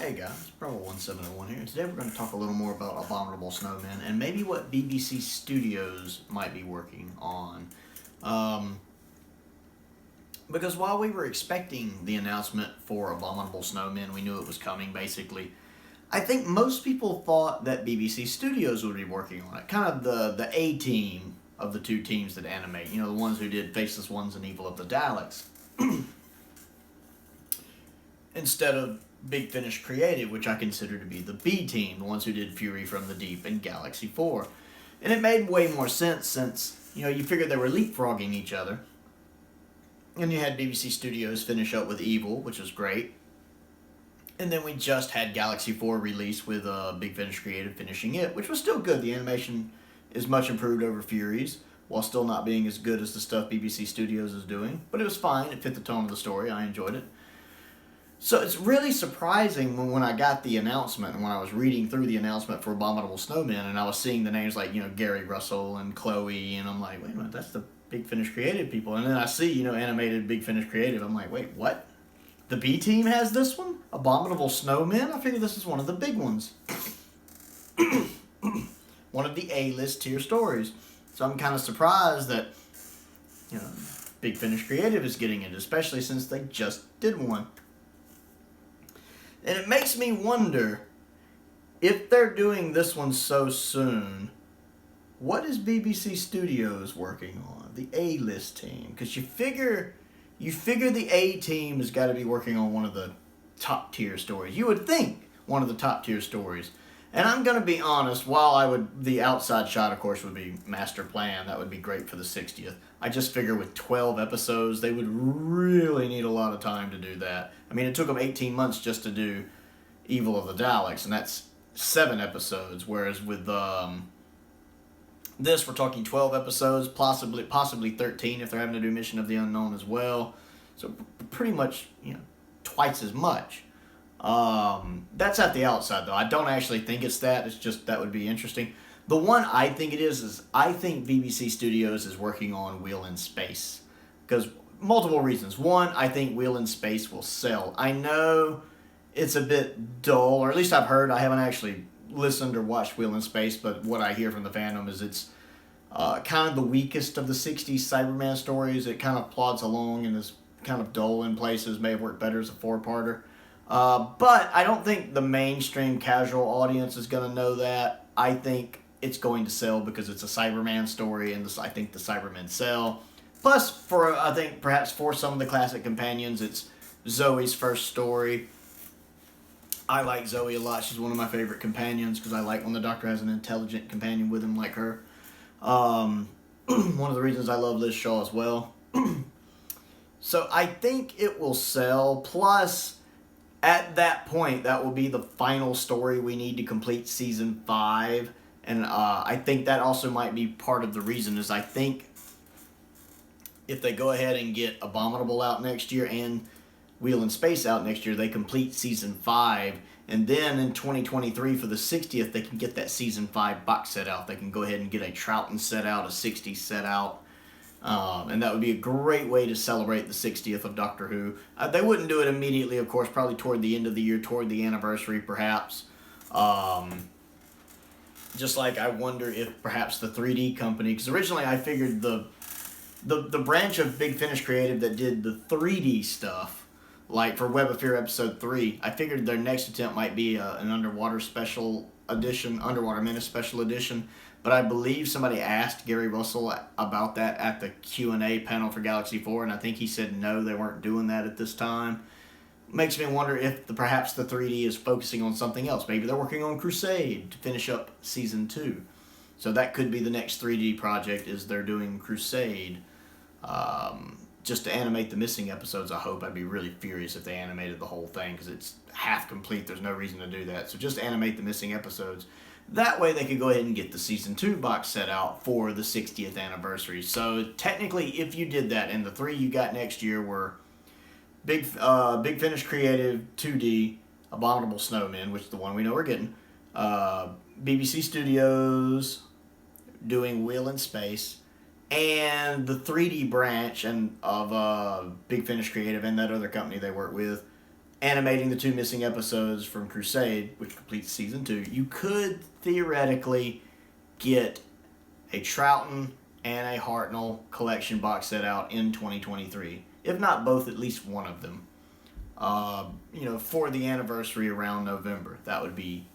Hey guys, Pro1701 here. Today we're going to talk a little more about Abominable Snowmen and maybe what BBC Studios might be working on. Because while we were expecting the announcement for Abominable Snowmen, we knew it was coming basically. I think most people thought that BBC Studios would be working on it. Kind of the A team of the two teams that animate. You know, the ones who did Faceless Ones and Evil of the Daleks. Instead of Big Finish Creative, which I consider to be the B team, the ones who did Fury from the Deep and Galaxy 4. And it made way more sense since, you figured they were leapfrogging each other. And you had BBC Studios finish up with Evil, which was great. And then we just had Galaxy 4 release with Big Finish Creative finishing it, which was still good. The animation is much improved over Fury's, while still not being as good as the stuff BBC Studios is doing. But it was fine. It fit the tone of the story. I enjoyed it. So it's really surprising when I got the announcement and when I was reading through the announcement for Abominable Snowmen and I was seeing the names like, Gary Russell and Chloe, and I'm like, wait a minute, that's the Big Finish Creative people. And then I see, animated Big Finish Creative. I'm like, wait, what? The B team has this one? Abominable Snowmen? I figure this is one of the big ones. One of the A-list tier stories. So I'm kind of surprised that, Big Finish Creative is getting it, especially since they just did one. And it makes me wonder, if they're doing this one so soon, what is BBC Studios working on? The A-list team. Because you figure the A team has got to be working on one of the top tier stories. You would think one of the top tier stories. And I'm going to be honest, while the outside shot, of course, would be Master Plan. That would be great for the 60th. I just figure with 12 episodes, they would really need a lot of time to do that. I mean, it took them 18 months just to do Evil of the Daleks, and that's 7 episodes. Whereas with this, we're talking 12 episodes, possibly 13 if they're having to do Mission of the Unknown as well. So pretty much, twice as much. That's at the outside, though. I don't actually think it's that. It's just that would be interesting. The one I think it is I think BBC Studios is working on Wheel in Space. Because multiple reasons. One, I think Wheel in Space will sell. I know it's a bit dull, or at least I've heard. I haven't actually listened or watched Wheel in Space, but what I hear from the fandom is it's kind of the weakest of the 60s Cyberman stories. It kind of plods along and is kind of dull in places. May have worked better as a 4-parter. But I don't think the mainstream casual audience is going to know that. I think it's going to sell because it's a Cyberman story, and I think the Cybermen sell. Plus, I think perhaps for some of the classic companions, it's Zoe's first story. I like Zoe a lot. She's one of my favorite companions because I like when the Doctor has an intelligent companion with him like her. One of the reasons I love Liz Shaw as well. So I think it will sell. Plus, at that point, that will be the final story we need to complete Season 5. And I think that also might be part of the reason is I think if they go ahead and get Abominable out next year and Wheel in Space out next year, they complete Season 5. And then in 2023 for the 60th, they can get that Season 5 box set out. They can go ahead and get a Troughton set out, a 60s set out. And that would be a great way to celebrate the 60th of Doctor Who. They wouldn't do it immediately, of course, probably toward the end of the year, toward the anniversary, perhaps. Just like I wonder if perhaps the 3D company, because originally I figured the branch of Big Finish Creative that did the 3D stuff, like for Web of Fear Episode 3, I figured their next attempt might be an Underwater Special Edition, Underwater Menace Special Edition. But I believe somebody asked Gary Russell about that at the Q&A panel for Galaxy 4, and I think he said no, they weren't doing that at this time. Makes me wonder if perhaps the 3D is focusing on something else. Maybe they're working on Crusade to finish up Season 2. So that could be the next 3D project, is they're doing Crusade. Just to animate the missing episodes, I hope. I'd be really furious if they animated the whole thing, because it's half complete. There's no reason to do that. So just animate the missing episodes. That way they could go ahead and get the Season 2 box set out for the 60th anniversary. So technically, if you did that, and the 3 you got next year were Big Finish Creative 2D, Abominable Snowmen, which is the one we know we're getting, BBC Studios doing Wheel in Space, and the 3D branch of Big Finish Creative and that other company they work with, animating the 2 missing episodes from Crusade, which completes season 2, you could theoretically get a Troughton and a Hartnell collection box set out in 2023. If not both, at least one of them. For the anniversary around November. That would be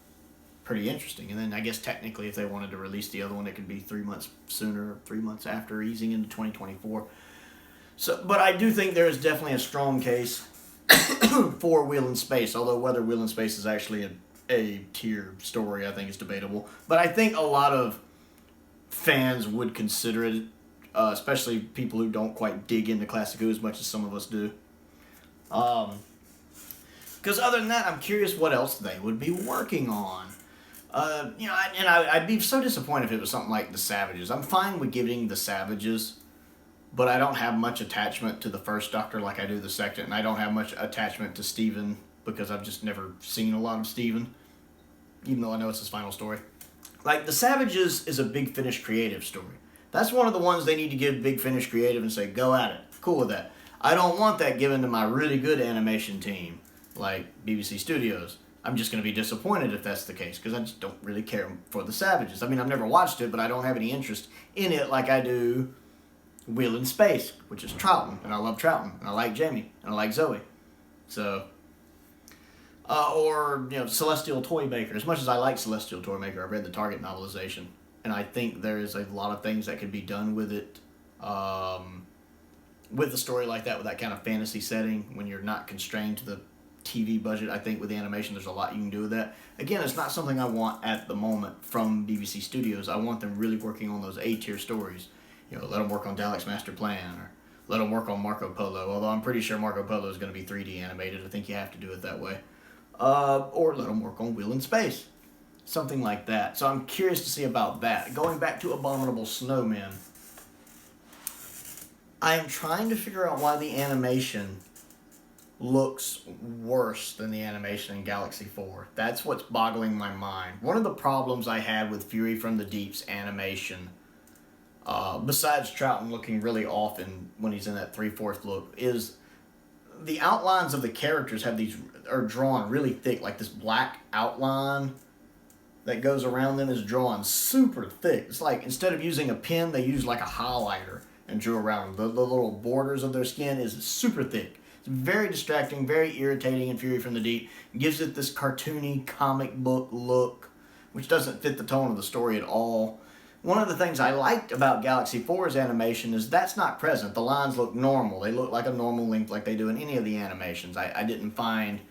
pretty interesting. And then I guess technically if they wanted to release the other one, it could be 3 months sooner, 3 months after, easing into 2024. So, but I do think there is definitely a strong case for Wheel in Space, although whether Wheel in Space is actually a A-tier story, I think is debatable. But I think a lot of fans would consider it, especially people who don't quite dig into Classic Who as much as some of us do. Because other than that, I'm curious what else they would be working on. I'd be so disappointed if it was something like The Savages. I'm fine with giving The Savages, but I don't have much attachment to the first Doctor like I do the second, and I don't have much attachment to Steven because I've just never seen a lot of Steven, even though I know it's his final story. Like, The Savages is a Big Finish creative story. That's one of the ones they need to give Big Finish creative and say, go at it. Cool with that. I don't want that given to my really good animation team, like BBC Studios. I'm just going to be disappointed if that's the case, because I just don't really care for The Savages. I mean, I've never watched it, but I don't have any interest in it like I do Wheel in Space, which is Troughton, and I love Troughton, and I like Jamie, and I like Zoe. So, Celestial Toymaker. As much as I like Celestial Toymaker, I've read the Target novelization, and I think there is a lot of things that could be done with it, with a story like that, with that kind of fantasy setting, when you're not constrained to the TV budget. I think with the animation, there's a lot you can do with that. Again, it's not something I want at the moment from BBC Studios. I want them really working on those A-tier stories. Let them work on Dalek's Master Plan, or let them work on Marco Polo, although I'm pretty sure Marco Polo is going to be 3D animated. I think you have to do it that way. Or let them work on Wheel in Space. Something like that. So I'm curious to see about that. Going back to Abominable Snowmen, I am trying to figure out why the animation looks worse than the animation in Galaxy 4. That's what's boggling my mind. One of the problems I had with Fury from the Deep's animation, besides Troughton looking really off when he's in that 3/4 look, is the outlines of the characters are drawn really thick. Like this black outline that goes around them is drawn super thick. It's like instead of using a pen, they use like a highlighter and drew around them. The little borders of their skin is super thick. It's very distracting, very irritating in Fury from the Deep. It gives it this cartoony comic book look, which doesn't fit the tone of the story at all. One of the things I liked about Galaxy 4's animation is that's not present. The lines look normal. They look like a normal length like they do in any of the animations. I didn't find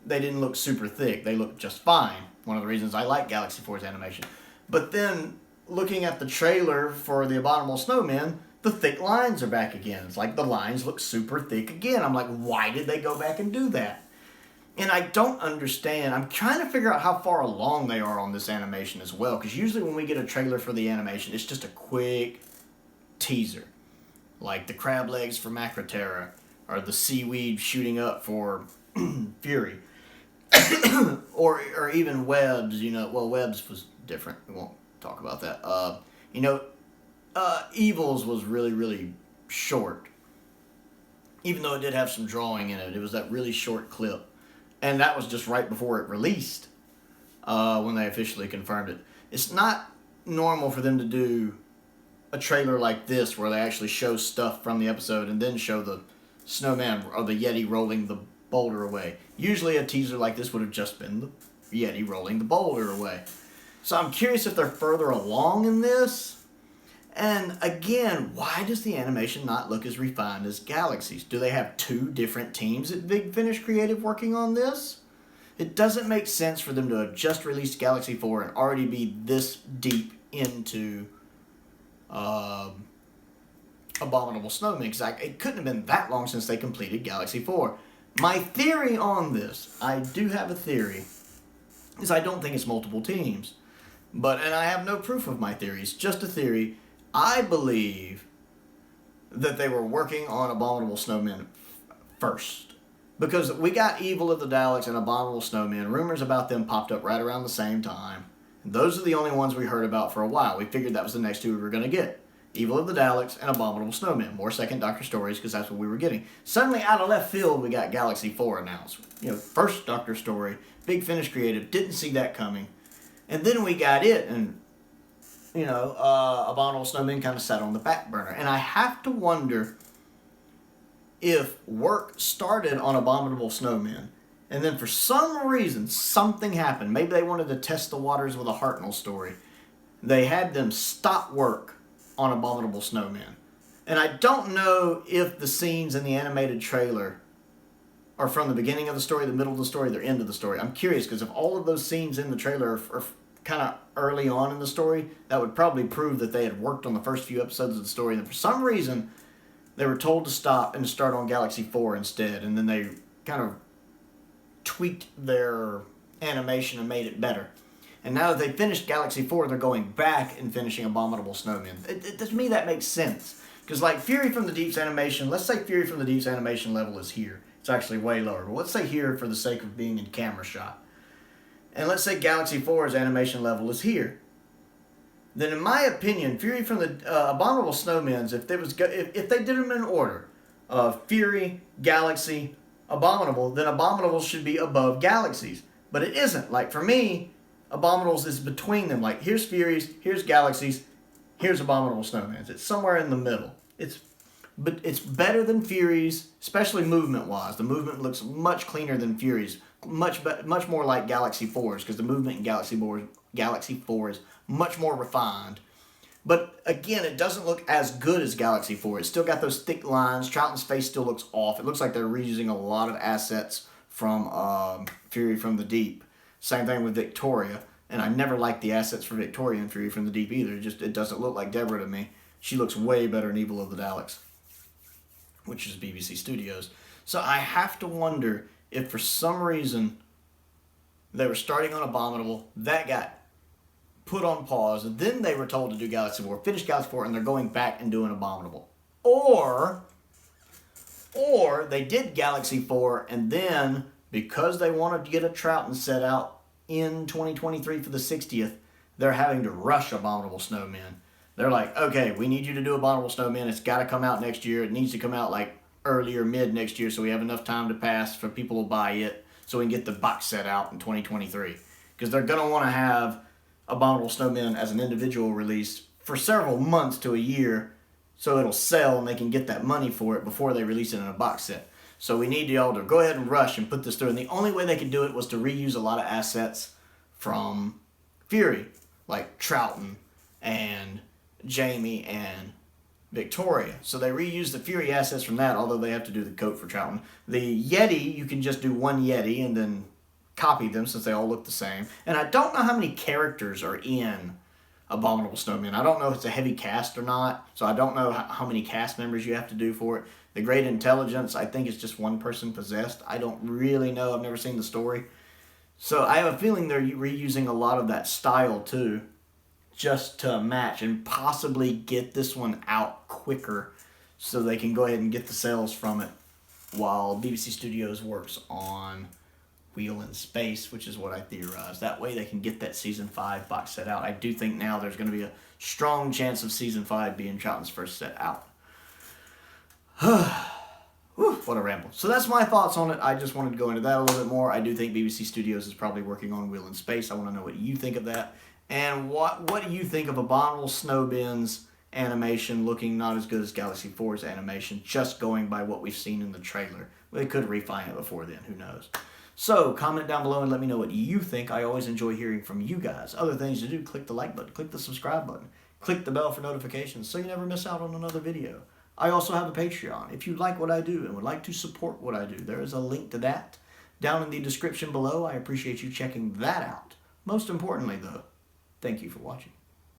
they didn't look super thick. They looked just fine. One of the reasons I like Galaxy 4's animation. But then, looking at the trailer for the Abominable Snowmen, the thick lines are back again. It's like the lines look super thick again. I'm like, why did they go back and do that? And I don't understand. I'm trying to figure out how far along they are on this animation as well. Because usually when we get a trailer for the animation, it's just a quick teaser. Like the crab legs for Macroterra, or the seaweed shooting up for Fury. or even Webs, Webs was different. We won't talk about that. Evils was really, really short. Even though it did have some drawing in it. It was that really short clip. And that was just right before it released, when they officially confirmed it. It's not normal for them to do a trailer like this where they actually show stuff from the episode and then show the snowman or the Yeti rolling the boulder away. Usually a teaser like this would have just been the Yeti rolling the boulder away. So I'm curious if they're further along in this. And again, why does the animation not look as refined as Galaxy's? Do they have 2 different teams at Big Finish Creative working on this? It doesn't make sense for them to have just released Galaxy 4 and already be this deep into Abominable Snowmen, because it couldn't have been that long since they completed Galaxy 4. My theory on this, I do have a theory, is I don't think it's multiple teams. And I have no proof of my theory. It's just a theory. I believe that they were working on Abominable Snowmen first. Because we got Evil of the Daleks and Abominable Snowmen. Rumors about them popped up right around the same time. Those are the only ones we heard about for a while. We figured that was the next 2 we were going to get. Evil of the Daleks, and Abominable Snowmen. More Second Doctor stories, because that's what we were getting. Suddenly, out of left field, we got Galaxy 4 announced. First Doctor story, Big Finish creative, didn't see that coming. And then we got it, and, Abominable Snowmen kind of sat on the back burner. And I have to wonder if work started on Abominable Snowmen, and then for some reason, something happened. Maybe they wanted to test the waters with a Hartnell story. They had them stop work on Abominable Snowmen. And I don't know if the scenes in the animated trailer are from the beginning of the story, the middle of the story, the end of the story. I'm curious, because if all of those scenes in the trailer are kind of early on in the story, that would probably prove that they had worked on the first few episodes of the story, and for some reason, they were told to stop and to start on Galaxy 4 instead, and then they kind of tweaked their animation and made it better. And now that they finished Galaxy 4, they're going back and finishing Abominable Snowmen. To me, that makes sense. Because, like, Fury from the Deep's animation, let's say Fury from the Deep's animation level is here. It's actually way lower. But let's say here for the sake of being in camera shot. And let's say Galaxy 4's animation level is here. Then, in my opinion, Fury from the Abominable Snowmen's, if they did them in order of Fury, Galaxy, Abominable, then Abominable should be above Galaxies. But it isn't. Like, for me, Abominables is between them. Like, here's Furies, here's Galaxies, here's Abominable Snowmen. It's somewhere in the middle. But it's better than Furies, especially movement-wise. The movement looks much cleaner than Furies. Much more like Galaxy 4's, because the movement in Galaxy 4 is much more refined. But, again, it doesn't look as good as Galaxy 4. It's still got those thick lines. Troughton's face still looks off. It looks like they're reusing a lot of assets from Fury from the Deep. Same thing with Victoria. And I never liked the assets for Victoria in Fury from the Deep either. It doesn't look like Deborah to me. She looks way better in Evil of the Daleks, which is BBC Studios. So I have to wonder if for some reason they were starting on Abominable, that got put on pause, and then they were told to do Galaxy 4, finish Galaxy 4, and they're going back and doing Abominable. Or they did Galaxy 4, and then, because they wanted to get a Troughton set out in 2023 for the 60th, they're having to rush Abominable Snowmen. They're like, okay, we need you to do Abominable Snowmen. It's got to come out next year. It needs to come out like early or mid next year so we have enough time to pass for people to buy it so we can get the box set out in 2023. Because they're going to want to have Abominable Snowmen as an individual release for several months to a year so it'll sell and they can get that money for it before they release it in a box set. So we need y'all to go ahead and rush and put this through. And the only way they could do it was to reuse a lot of assets from Fury, like Troughton and Jamie and Victoria. So they reused the Fury assets from that, although they have to do the coat for Troughton. The Yeti, you can just do one Yeti and then copy them since they all look the same. And I don't know how many characters are in Abominable Snowmen. I don't know if it's a heavy cast or not, so I don't know how many cast members you have to do for it. The Great Intelligence, I think it's just one person possessed. I don't really know. I've never seen the story. So I have a feeling they're reusing a lot of that style too, just to match and possibly get this one out quicker so they can go ahead and get the sales from it while BBC Studios works on Wheel in Space, which is what I theorize. That way they can get that Season 5 box set out. I do think now there's going to be a strong chance of Season 5 being Troughton's first set out. Whew, what a ramble. So that's my thoughts on it. I just wanted to go into that a little bit more. I do think BBC Studios is probably working on Wheel in Space. I want to know what you think of that. And what do you think of Abominable Snowmen's animation looking not as good as Galaxy 4's animation, just going by what we've seen in the trailer? They could refine it before then. Who knows? So, comment down below and let me know what you think. I always enjoy hearing from you guys. Other things to do, click the like button, click the subscribe button, click the bell for notifications so you never miss out on another video. I also have a Patreon. If you like what I do and would like to support what I do, there is a link to that down in the description below. I appreciate you checking that out. Most importantly, though, thank you for watching.